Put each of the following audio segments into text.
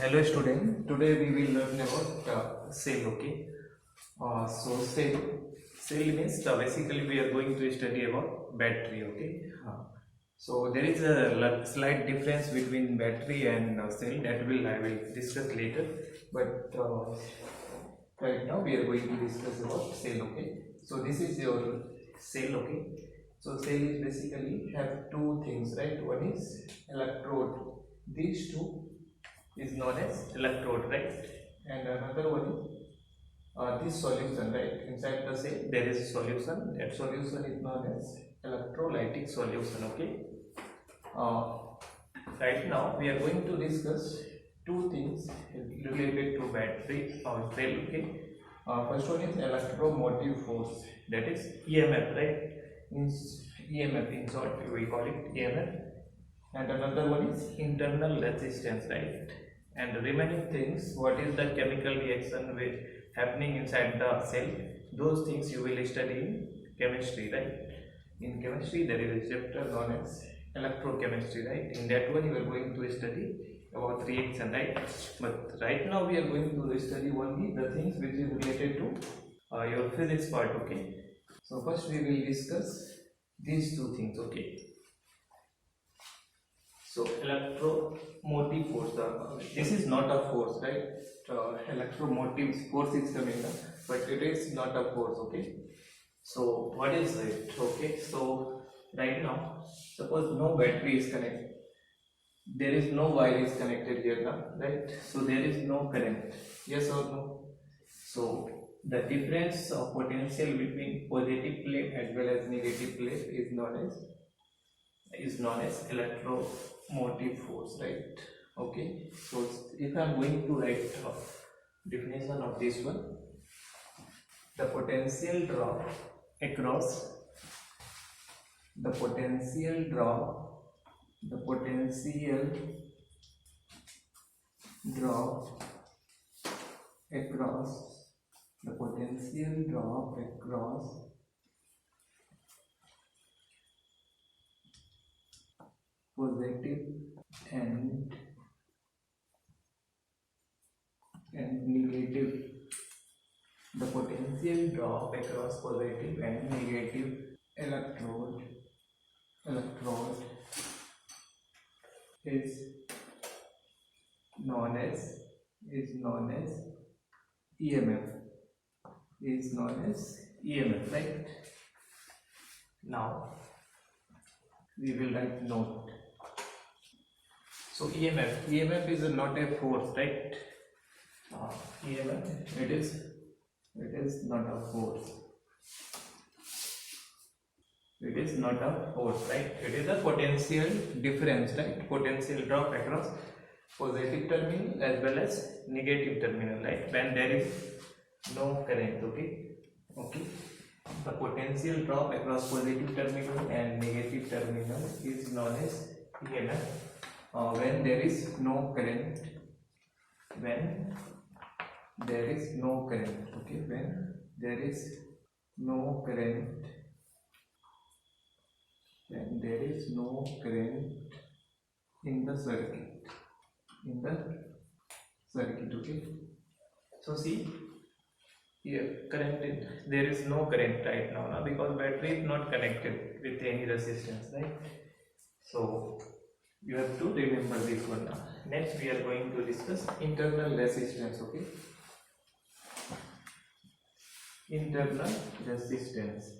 Hello student, today we will learn about cell. Okay, cell means basically we are going to study about battery. Okay, so there is a slight difference between battery and cell that I will discuss later. But right now we are going to discuss about cell. Okay, so this is your cell. Okay, so cell is basically have two things, right? One is electrode. These two is known as electrode, right? And another one is this solution, right? Inside the cell there is a solution. That solution is known as electrolytic solution. Okay. Uh, right now we are going to discuss two things related to battery or cell. Okay. First one is electromotive force. That is EMF, right? Means EMF in short we call it EMF. And another one is internal resistance, right? And the remaining things, what is the chemical reaction which happening inside the cell, those things you will study in chemistry, right? In chemistry there is a chapter known as electrochemistry, right? In that one you are going to study about reaction, right? But right now we are going to study only the things which is related to your physics part. Okay, so first we will discuss these two things. Okay, so electromotive force, this is not a force, right? Electromotive force is coming up, but it is not a force. Okay, so what is it? Okay, so right now suppose no battery is connected, there is no wire is connected here now, right? So there is no current, yes or no? So the difference of potential between positive plate as well as negative plate is known as electromotive force, right? Okay, so if I am going to write definition of this one, the potential drop across the potential drop across the potential drop across positive and negative, the potential drop across positive and negative electrode is known as EMF, right? Now we will write note. So EMF is not a force, right? EMF, it is not a force. It is not a force, right? It is a potential difference, right? Potential drop across positive terminal as well as negative terminal, right? When there is no current. Okay. The potential drop across positive terminal and negative terminal is known as EMF. When there is no current, when there is no current. Okay, when there is no current, when there is no current in the circuit, okay. So see here, there is no current right now, because battery is not connected with any resistance, right? So you have to remember this one now. Next we are going to discuss internal resistance. Okay, internal resistance.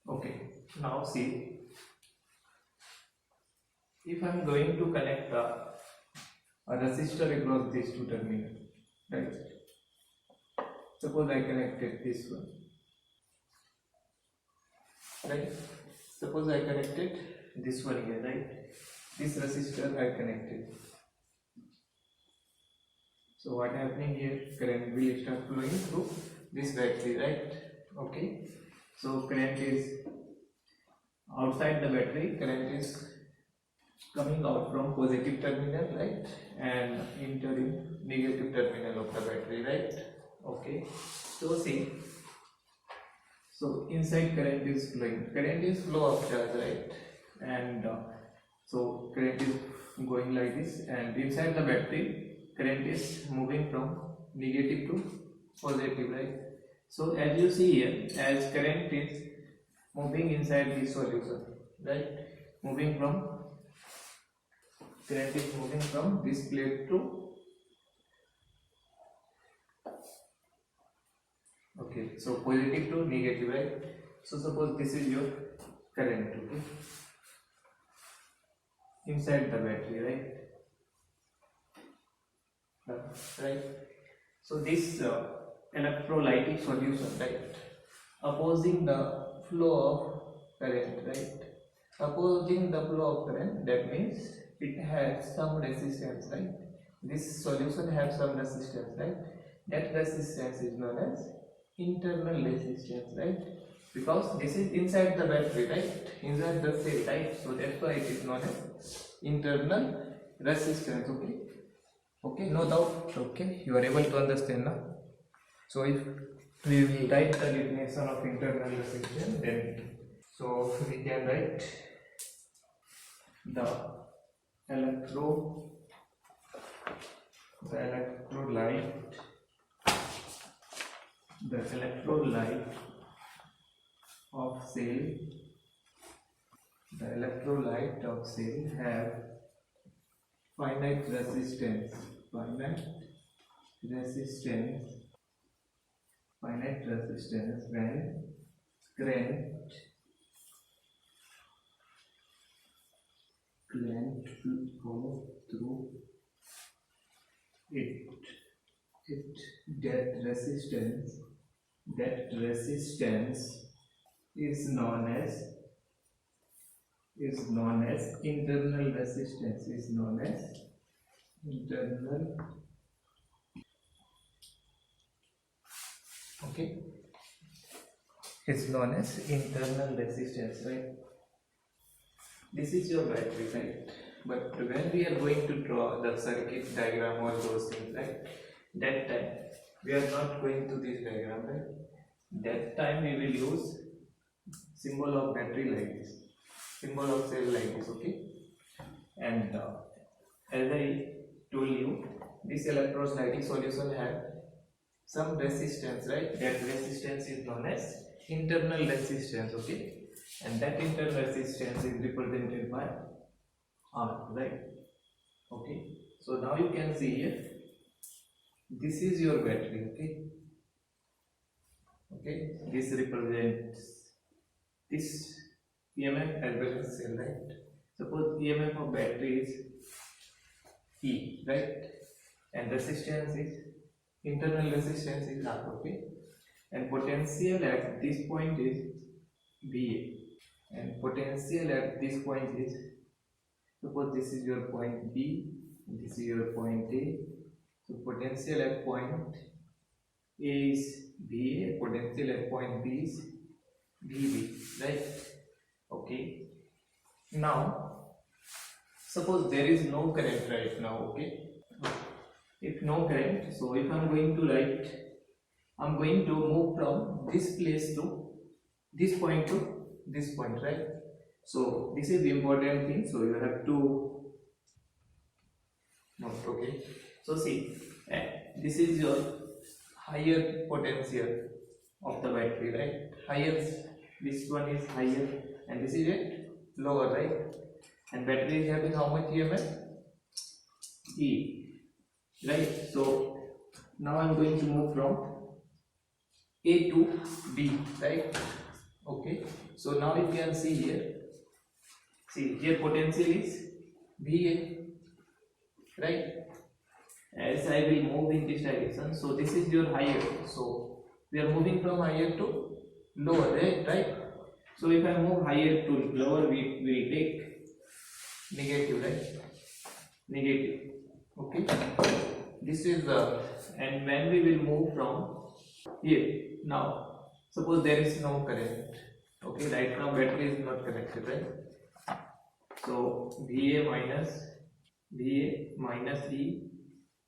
Okay, now see, if I am going to connect a resistor across these two terminals, right? Suppose I connected this one, right? Suppose I connected this one here, right? This resistor I connected. So what happening here? Current will start flowing through this battery, right? Okay. So current is outside the battery. Current is coming out from positive terminal, right? And entering negative terminal of the battery, right? Okay. So see. So inside current is flowing. Current is flow of charge, right? And so current is going like this, and inside the battery, current is moving from negative to positive, right? So as you see here, as current is moving inside this solution, right? Moving from current is moving from this plate to okay, so positive to negative, right? So suppose this is your current, okay, inside the battery, right? Right. So this electrolytic solution, right, opposing the flow of current, right? Opposing the flow of current, that means it has some resistance, right? This solution has some resistance, right? That resistance is known as internal resistance, right? Because this is inside the battery, right? Inside the cell, right? So that's why it is known as internal resistance, okay? Okay, no doubt, okay? You are able to understand now? So if we will write the definition of internal resistance, then so we can write the electrolyte of cell, the electrolyte of cell have finite resistance when current flow through it. That resistance is known as internal resistance, okay, it's known as internal resistance, right? This is your battery, right? But when we are going to draw the circuit diagram or those things, right, that time we are not going to this diagram, right? That time we will use symbol of battery like this, symbol of cell like this, okay? And as I told you, this electrolytic solution have some resistance, right? That resistance is known as internal resistance, okay? And that internal resistance is represented by R, right? Okay, so now you can see here, this is your battery, okay, this represents this EMF as well as cell, right? Suppose EMF of battery is E, right? And resistance is, internal resistance is R, okay? And potential at this point is VA, and potential at this point is, suppose this is your point B, this is your point A. So potential at point A is VA, potential at point B is VB, right? Okay. Now, suppose there is no current right now, okay? If no current, so if I'm going to write, I'm going to move from this place to this point to this point, right? So this is the important thing, so you have to note, okay? So see, this is your higher potential of the battery, right? Higher, this one is higher and this is it lower, right? And battery is having how much EMF? E, right? So now I'm going to move from A to B, right? Okay, so now you can see here, see here potential is VA, right? As I will move in this direction, so this is your higher, so we are moving from higher to lower, right? So if I move higher to lower, we will take negative, right? Negative, okay? This is the, and when we will move from here, now suppose there is no current, okay, right now battery is not connected, right? So VA minus E,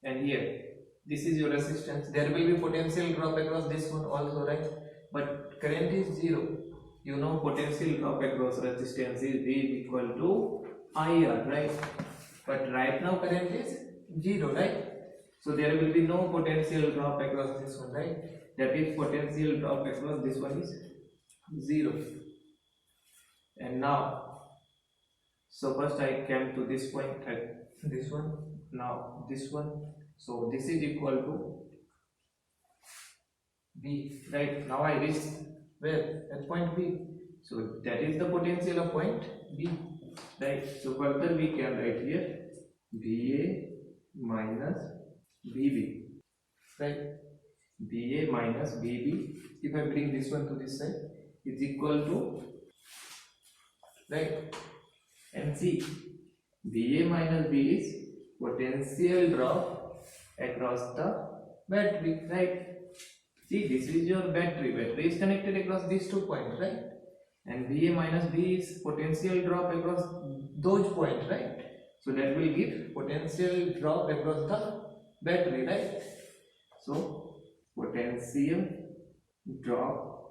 and here this is your resistance, there will be potential drop across this one also, right? But current is 0, you know potential drop across resistance is V equal to IR, right? But right now current is 0, right? So there will be no potential drop across this one, right? That is potential drop across this one is 0. And now, so first I came to this point at this one, now this one. So this is equal to B, right? Now I reach where? At point B. So that is the potential of point B, right? So further we can write here VA minus VB, right? VA minus VB, if I bring this one to this side, is equal to, right? And see, VA minus B is potential drop across the battery, right? See, this is your battery. Battery is connected across these 2 points, right? And VA minus B is potential drop across those points, right? So that will give potential drop across the battery, right? So potential drop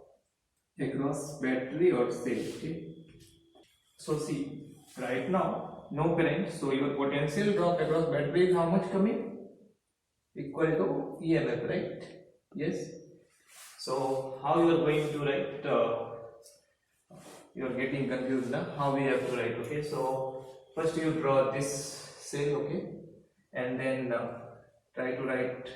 across battery or cell, okay? So see, right now no current, so your potential drop across battery is how much coming? Equal to EMF, right? Yes. So how you are going to write? You are getting confused now. How we have to write? Okay. So first you draw this cell, okay, and then try to write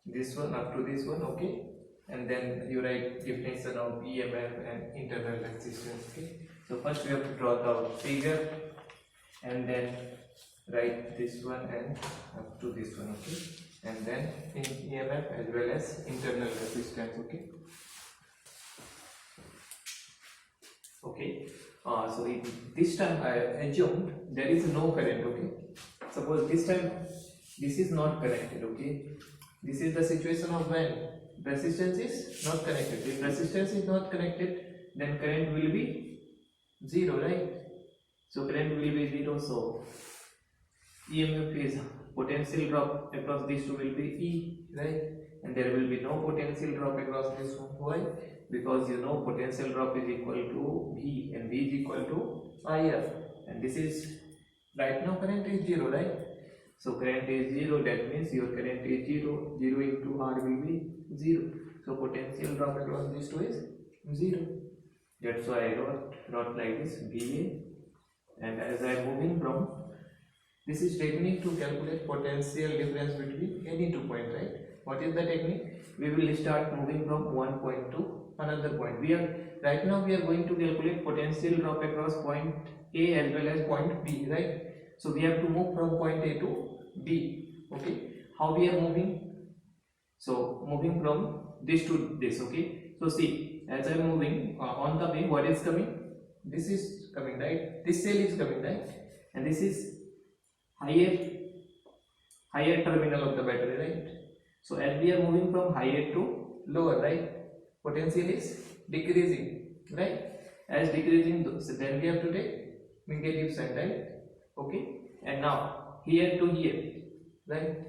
this one up to this one, okay, and then you write definition of EMF and internal resistance, okay. So first we have to draw the figure and then write this one and up to this one, okay, and then in EMF as well as internal resistance, okay. Okay, so this time I assumed there is no current, okay. Suppose this time this is not connected, okay. This is the situation of when resistance is not connected. If resistance is not connected, then current will be 0, right? So current will be 0. So EMF is potential drop across these two will be E, right? And there will be no potential drop across this one. Why? Because you know potential drop is equal to V and V is equal to IR. And this is right now current is 0, right? So current is 0, that means your current is 0. 0 into R will be 0. So potential drop across these two is 0. That's why I wrote like this VA. And as I am moving from, this is technique to calculate potential difference between any 2 points, right? What is the technique? We will start moving from one point to another point. Right now we are going to calculate potential drop across point A as well as point B, right? So we have to move from point A to B, okay. How we are moving? So moving from this to this, okay. So see, as I am moving on the way, what is coming? This is coming, right? This cell is coming, right? And this is higher terminal of the battery, right? So as we are moving from higher to lower, right, potential is decreasing, right? As decreasing, so then we have to take negative sign, right? Okay. And now here to here, right?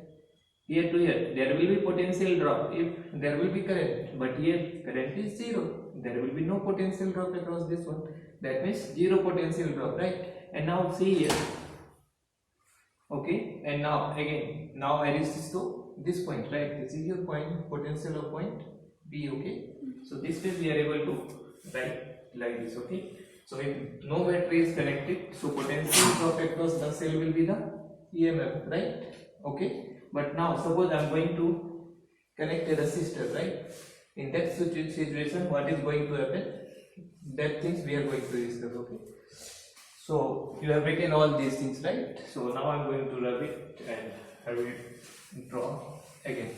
Here to here, there will be potential drop if there will be current, but here current is 0. There will be no potential drop across this one. That means 0 potential drop, right? And now see here, okay. And now again, now I reach this to this point, right? This is your point, potential of point B, okay. So this way we are able to write like this, okay. So if no battery is connected, so potential drop across the cell will be the EMF, right? Okay. But now suppose I am going to connect a resistor, right? In that situation, what is going to happen? That things we are going to discuss, okay. So you have written all these things, right? So now I am going to rub it and I will draw again.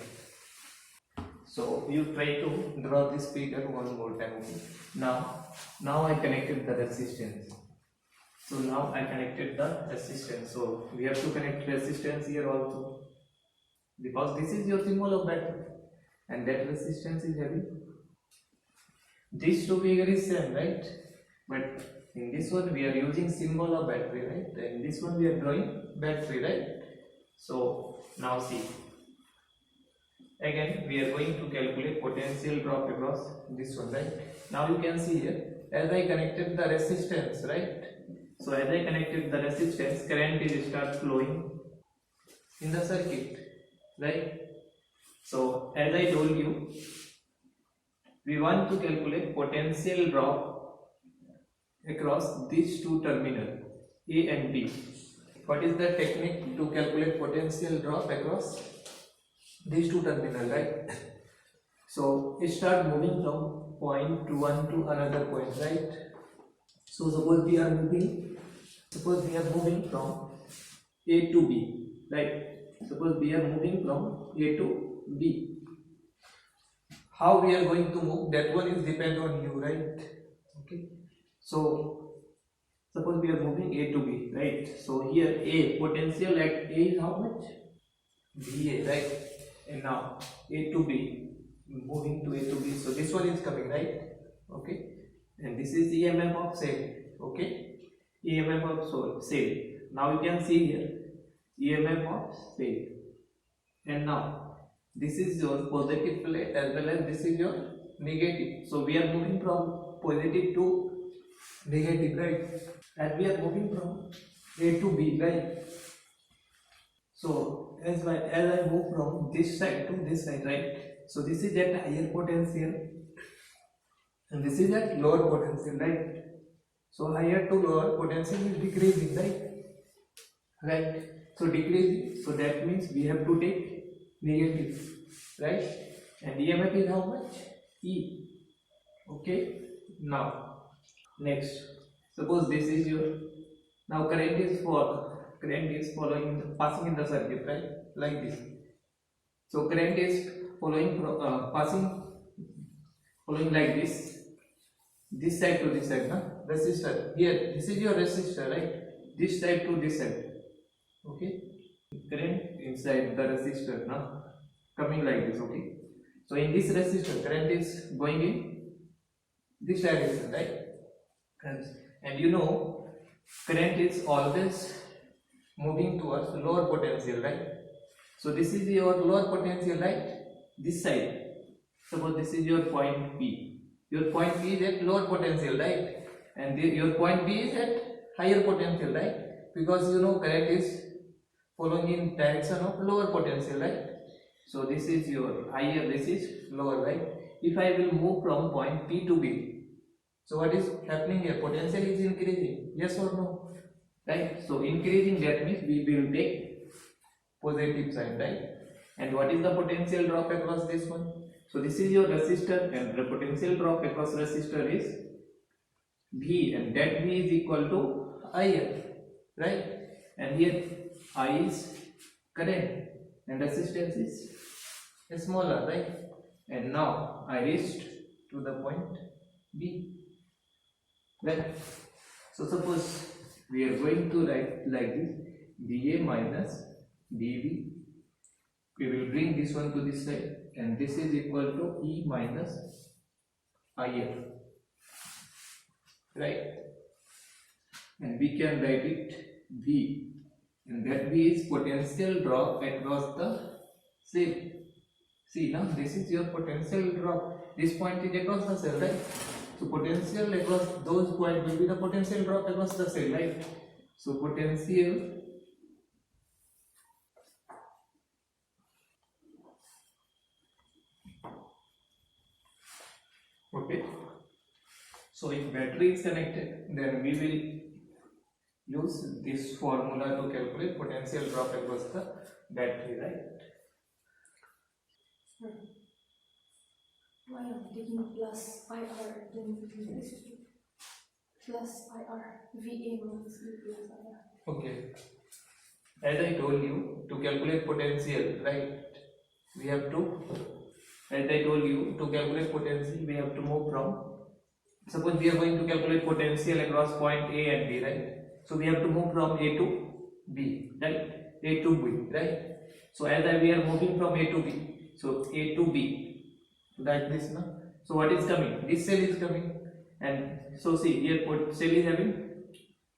So you try to draw this figure one more time, okay. Now I connected the resistance. So now I connected the resistance. So we have to connect resistance here also, because this is your symbol of battery and that resistance is having these two figure is same, right? But in this one we are using symbol of battery, right? And this one we are drawing battery, right? So now see, again we are going to calculate potential drop across this one, right? Now you can see here, as I connected the resistance, right? So as I connected the resistance, current is start flowing in the circuit, right? So as I told you, we want to calculate potential drop across these two terminals, A and B. What is the technique to calculate potential drop across these two terminals, right? So it start moving from point to one to another point, right? So suppose we are moving from A to B, right? Suppose we are moving from A to B. How we are going to move, that one is depend on you, right? Okay. So suppose we are moving A to B, right? So here A, potential at A is how much? VA, right? And now A to B, moving to A to B. So this one is coming, right? Okay. And this is EMF of cell, okay? EMF of cell. Now you can see here EMF of cell. And now this is your positive plate as well as this is your negative. So we are moving from positive to negative, right? And we are moving from A to B, right? So as I move from this side to this side, right? So this is at higher potential and this is at lower potential, right? So higher to lower potential is decreasing, right? Right. So decreasing. So that means we have to take negative, right? And EMF is how much? E. Okay. Now next, suppose this is your, now current is following, passing in the circuit, right? Like this. So current is following following like this side to this side, resistor. Here this is your resistor, right? This side to this side. Okay. Current inside the resistor, coming like this. Okay. So in this resistor, current is going in this direction, right? And you know, current is always moving towards lower potential, right? So this is your lower potential, right? This side. Suppose this is your point P. Your point P is at lower potential, right? And your point B is at higher potential, right? Because you know current is following in direction of lower potential, right? So this is your higher, this is lower, right? If I will move from point P to B, so what is happening here? Potential is increasing, yes or no? Right? So increasing, that means we will take positive sign, right? And what is the potential drop across this one? So this is your resistor and the potential drop across resistor is V, and that V is equal to IR, right? And here I is current and resistance is smaller, right? And now I reached to the point B, right? So suppose we are going to write like this, dA minus dV. We will bring this one to this side, and this is equal to E minus IR, right? And we can write it V, and that V is potential drop across the cell. See, now this is your potential drop. This point is across the cell, right? So potential across those points will be the potential drop across the cell, right? So potential okay. So if battery is connected, then we will use this formula to calculate potential drop across the battery, right? Why am I taking plus IR then plus IR VA minus V plus IR? Okay. As I told you, to calculate potential, right? We have to, as I told you, to calculate potential, we have to move from, suppose we are going to calculate potential across point A and B, right? So we have to move from A to B, right? A to B, right? So as we are moving from A to B, so A to B, like this, no? So what is coming? This cell is coming, and so see here, cell is having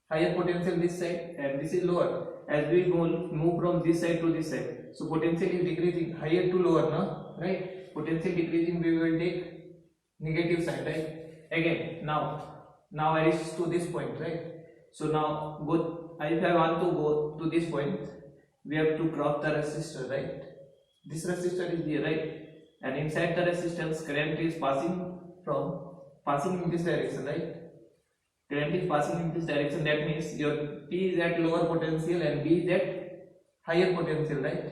higher potential this side, and this is lower. As we move from this side to this side, so potential is decreasing, higher to lower, no? Right? Potential decreasing, we will take negative sign, right? Again, now I reach to this point, right? So now go, if I want to go to this point, we have to cross the resistor, right? This resistor is here, right? And inside the resistance, current is passing in this direction, right? Current is passing in this direction. That means your P is at lower potential and B is at higher potential, right?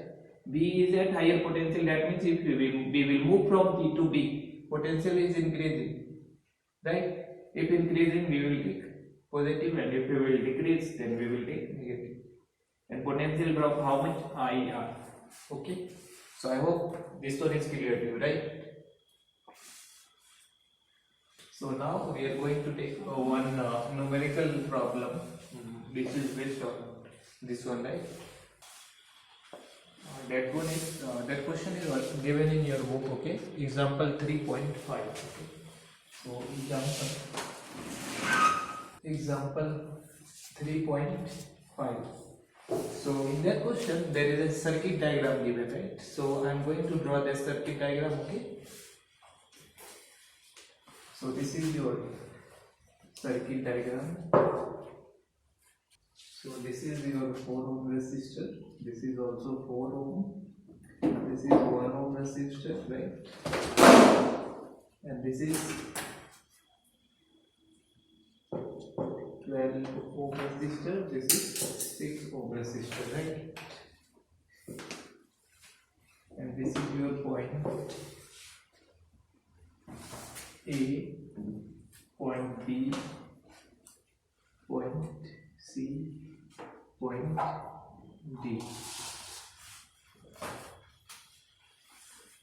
B is at higher potential. That means if we will move from P to B, potential is increasing, right? If increasing, we will take positive, and if we will decrease, then we will take negative. And potential drop how much? IR. Okay. So I hope this one is clear to you, right? So now we are going to take one numerical problem. This is based on this one, right? That one is that question is also given in your book. Okay. Example 3.5. Okay. So example 3.5. So in that question there is a circuit diagram given, right? So I am going to draw the circuit diagram. Okay. So this is your circuit diagram. So this is your 4 ohm resistor. This is also 4 ohm. This is 1 ohm resistor, right? And this is 12 ohm resistor. This is 6 ohm resistor, right? And this is your point A, point B, point C, point D,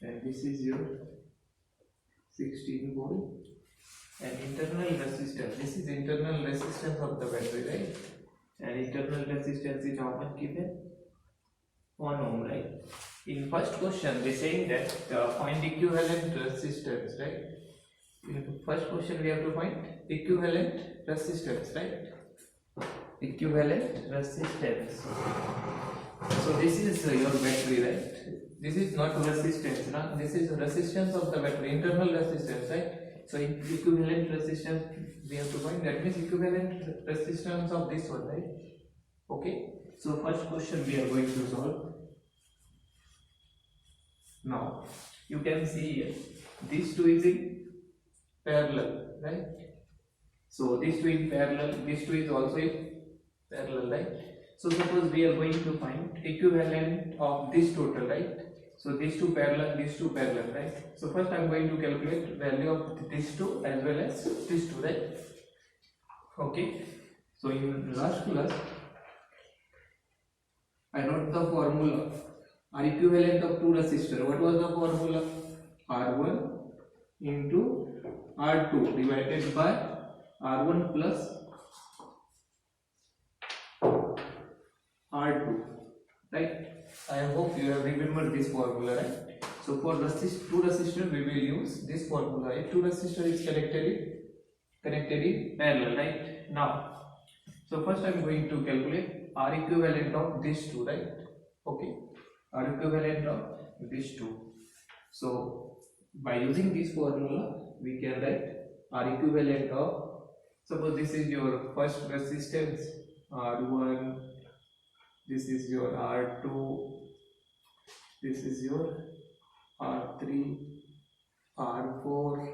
and this is your 16 volt and internal resistance. This is internal resistance of the battery, right? And internal resistance is how much given? 1 ohm, right? In first question, they saying that find equivalent resistance, right? In the first question, we have to find equivalent resistance, right? Equivalent resistance. So this is your battery, right? This is not resistance, no? This is resistance of the battery, internal resistance, right? So equivalent resistance we have to find. That means equivalent resistance of this one, right? Okay. So first question we are going to solve. Now you can see here, these two is in parallel, right? So these two in parallel, this two is also in parallel, right? So suppose we are going to find equivalent of this total, right? So these two parallel, right? So first I am going to calculate value of these two as well as these two, right? Okay. So in last class I wrote the formula R equivalent of two resistor. What was the formula? R1 into R2 divided by R1 plus R2, right? I hope you have remembered this formula, right? So for two resistors we will use this formula, right? Two resistor is connected in parallel, right? Now, so first I am going to calculate R equivalent of these two, right? Okay, R equivalent of these two. So by using this formula we can write R equivalent of, suppose this is your first resistance R1, this is your R2, this is your R3, R4,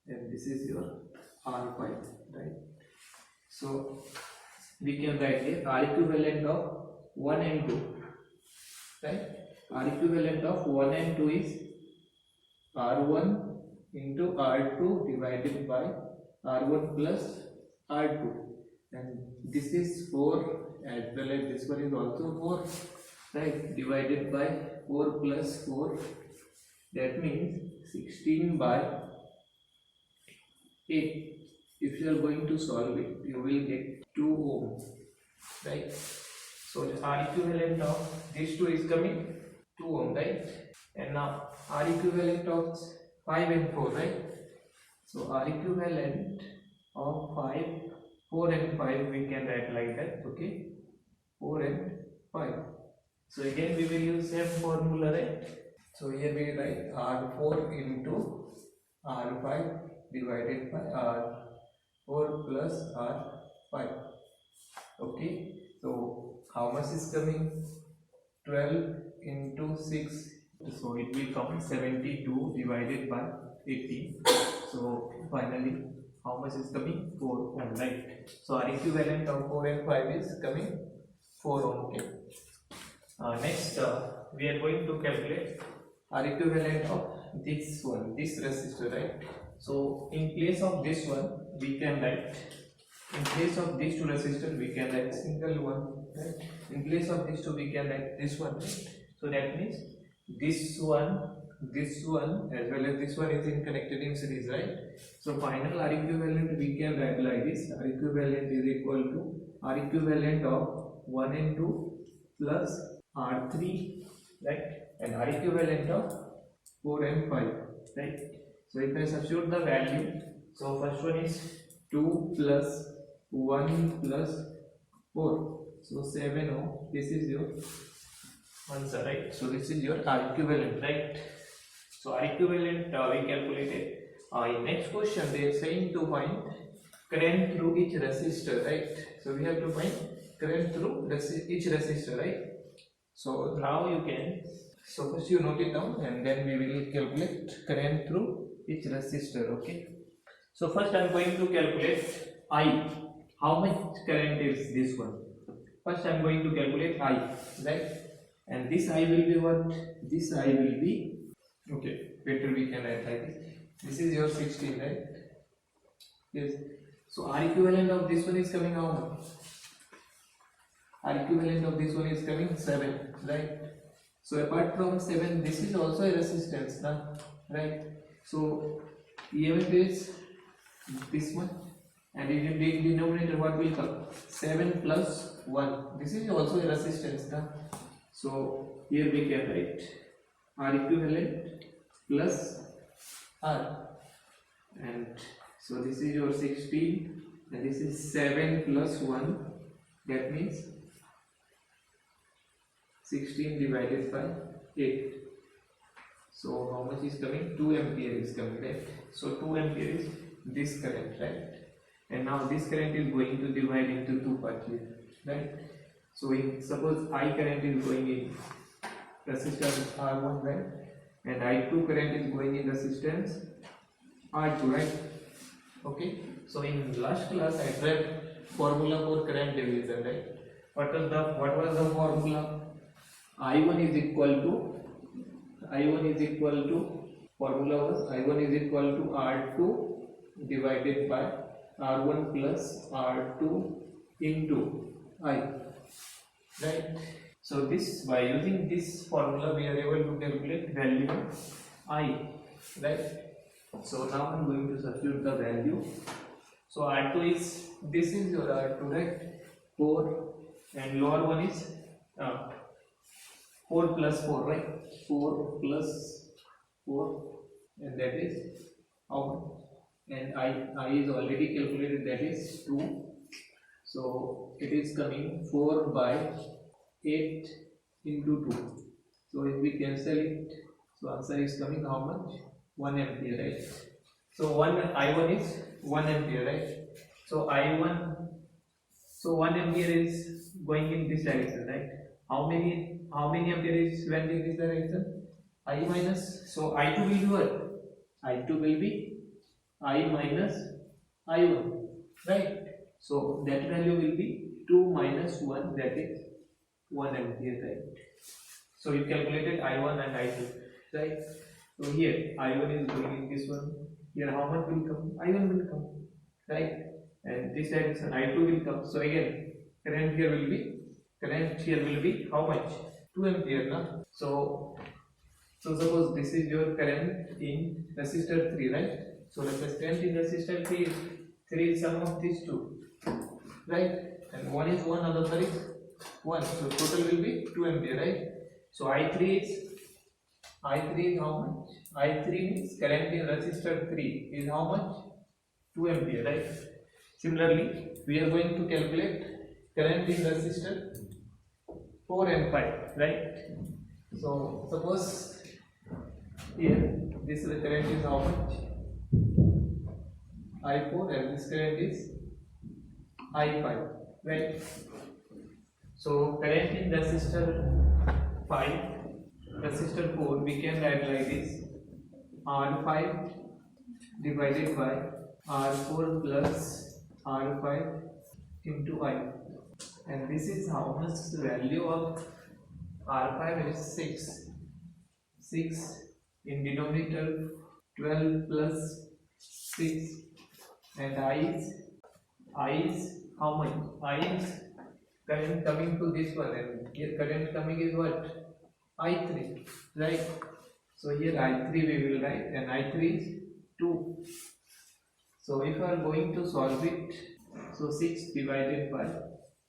and this is your R5, right? So we can write here R equivalent of 1 and 2, right? R equivalent of 1 and 2 is R1 into R2 divided by R1 plus R2, and this is 4 as well as this one is also 4, right? Divided by 4 plus 4, that means 16 by 8. If you are going to solve it, you will get 2 ohm, right? So the R equivalent of these two is coming 2 ohm, right? And now R equivalent of 5 and 4, right? So R equivalent of 4 and 5 we can write like that, okay? 4 and 5. So again we will use same formula, right? So here we write R4 into R5 divided by R4 plus R5. Okay, so how much is coming? 12 into 6, So it will come 72 divided by 18. So finally, how much is coming? 4 ohm, right? so our equivalent of 4 and 5 is coming 4 ohm. Okay, Next, we are going to calculate our equivalent of this one, this resistor, right? So in place of this one, we can write, in place of these two resistors, we can write Single one, right? in place of these two, we can write this one, right? So that means this one as well as this one is in connected in series, right? So final R equivalent we can write like this. R equivalent is equal to R equivalent of 1 and 2 plus R3, right? And R equivalent of 4 and 5. right. So if I substitute the value, so first one is 2 plus 1 plus 4, so 7 ohm. This is your answer, right? so this is your R equivalent, right? So R equivalent we calculated. In next question they are saying to find Current through each resistor, right? So we have to find current through each resistor, right? so now you can So first you note it down and then we will calculate current through each resistor. Okay. so first I am going to calculate I. How much current is this one? First I am going to calculate I, Right? and this I will be what? This I will be Okay. Better we can write like this. This is your 16, right? Yes. So R equivalent of this one is coming how much? R equivalent of this one is coming 7, right? So apart from 7, this is also a resistance, now, right? So EMF is this one, and in the denominator what will come? 7 plus 1. This is also a resistance, now. So here we can write R equivalent plus R, and so this is your 16 and this is 7 plus 1, that means 16 divided by 8. So how much is coming? 2 ampere is coming, right? So 2 ampere is this current, right? And now this current is going to divide into two parts here, right? So suppose I current is going in resistance R1, right? And I2 current is going in resistance R2, right? Okay. So in last class I read formula for current division, right? What was the formula? I1 is equal to formula was I1 is equal to R2 divided by R1 plus R2 into I, right? So this, by using this formula we are able to calculate value of I, right? So now I am going to substitute the value. So R2 is, this is your R2, right? 4, and lower one is 4 plus 4, right? 4 plus 4, and that is how much? And I is already calculated, that is 2. So it is coming 4 by 8 into 2. So if we cancel it, so answer is coming how much? 1 ampere, right? So I1 is 1 ampere, right? So I1, so 1 ampere is going in this direction, right? How many ampere is went in this direction? I minus, so I2 will be what? I2 will be I minus I1, right? So that value will be 2 minus 1, that is 1 ampere, right? So you calculated I1 and I2, right? So here I1 is going in this one. Here how much will come? I1 will come, right? And this direction I2 will come. So again, current here will be how much? 2 ampere, na? So suppose this is your current in resistor 3, right? So resistance in resistor 3 is sum of these two, right? And one is 1, another is 1. So total will be 2 ampere, right? So I3 is how much? I3 means current in resistor 3 is how much? 2 ampere, right? Similarly, we are going to calculate current in resistor 4 and 5, right? So suppose here this current is how much? I4 and this current is I5, right? So current in resistor 5, resistor 4, we can write like this: R5 divided by R4 plus R5 into I, and this is how much the value of R5 is 6 in denominator, 12 plus 6, and I is how much? I is current coming to this one, and here current coming is what? I3, right? So here I3 we will write, and I3 is 2. So if you are going to solve it, so 6 divided by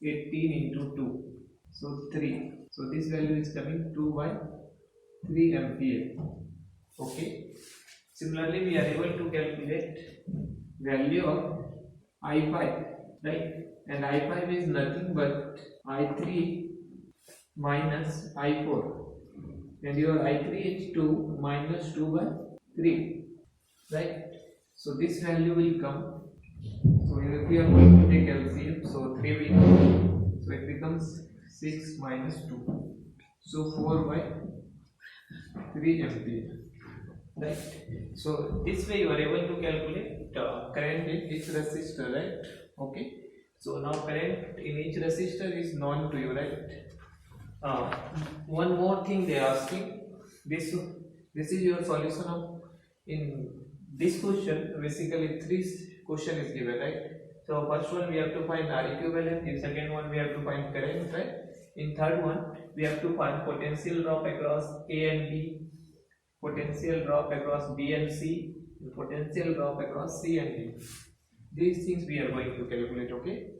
18 into 2, so 3. So this value is coming 2 by 3 ampere. Okay. Similarly, we are able to calculate value of I5, right? And I5 is nothing but I3 minus I4, and your I3 is 2 minus 2 by 3, right? So this value will come. So if we are going to take LCM, so 3 will come. So it becomes 6 minus 2. So 4 by 3 ampere. Right. So this way you are able to calculate current in each resistor, right? Okay. So now current in each resistor is known to you, right? One more thing they are asking. This is your solution of in this question. Basically, 3 question is given, right? So first one we have to find R equivalent. In second one we have to find current, right? In third one we have to find potential drop across A and B, potential drop across B and C, and potential drop across C and D. These things we are going to calculate, okay?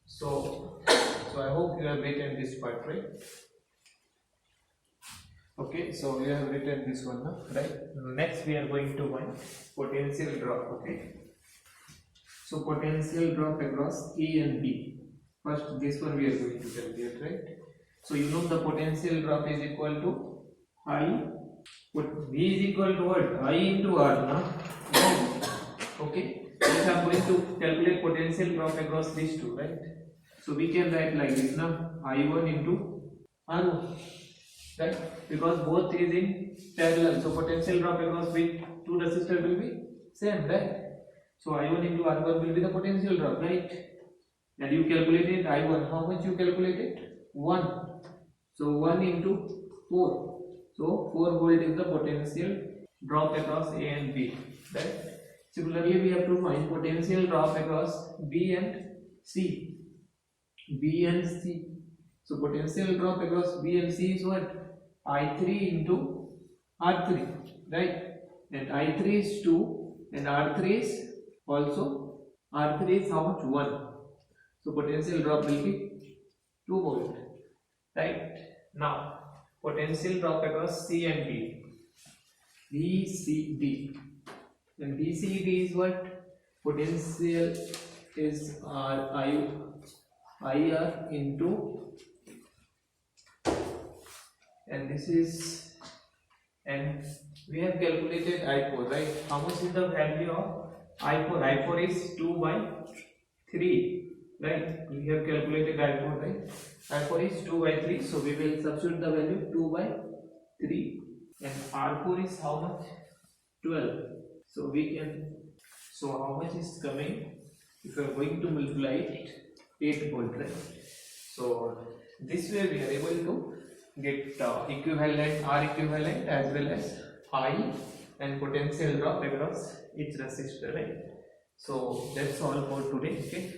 So I hope you have written this part, right? Okay, so we have written this one now, right? Next we are going to find potential drop, okay? So potential drop across A and B. First this one we are going to calculate, right? So you know the potential drop is equal to I. But V is equal to what? I into R, no? Okay. So if I am going to calculate potential drop across these two, right? So we can write like this now: I1 into R1, right? Because both is in parallel, so potential drop across which two resistors will be same, right? So I1 into R1 will be the potential drop, right? And you calculated I1. How much you calculated? 1. So 1 into 4. So 4 volt is the potential drop across A and B, right? Similarly, we have to find potential drop across B and C. B and C. So potential drop across B and C is what? I3 into R3, right? And I3 is 2, and R3 is also, R3 is how much? 1. So potential drop will be 2 volt, right? Now potential drop across C and D, BCD, and BCD is what? Potential is IR into, and this is, and we have calculated I4, right? How much is the value of I4? I4 is 2 by 3, right? We have calculated I4, right? I4 is 2 by 3, so we will substitute the value 2 by 3, and R4 is how much? 12. So we can, so how much is coming? If you are going to multiply it, 8 volt, right? So this way we are able to get equivalent, R equivalent as well as I and potential drop across each resistor, right? So that's all for today, okay?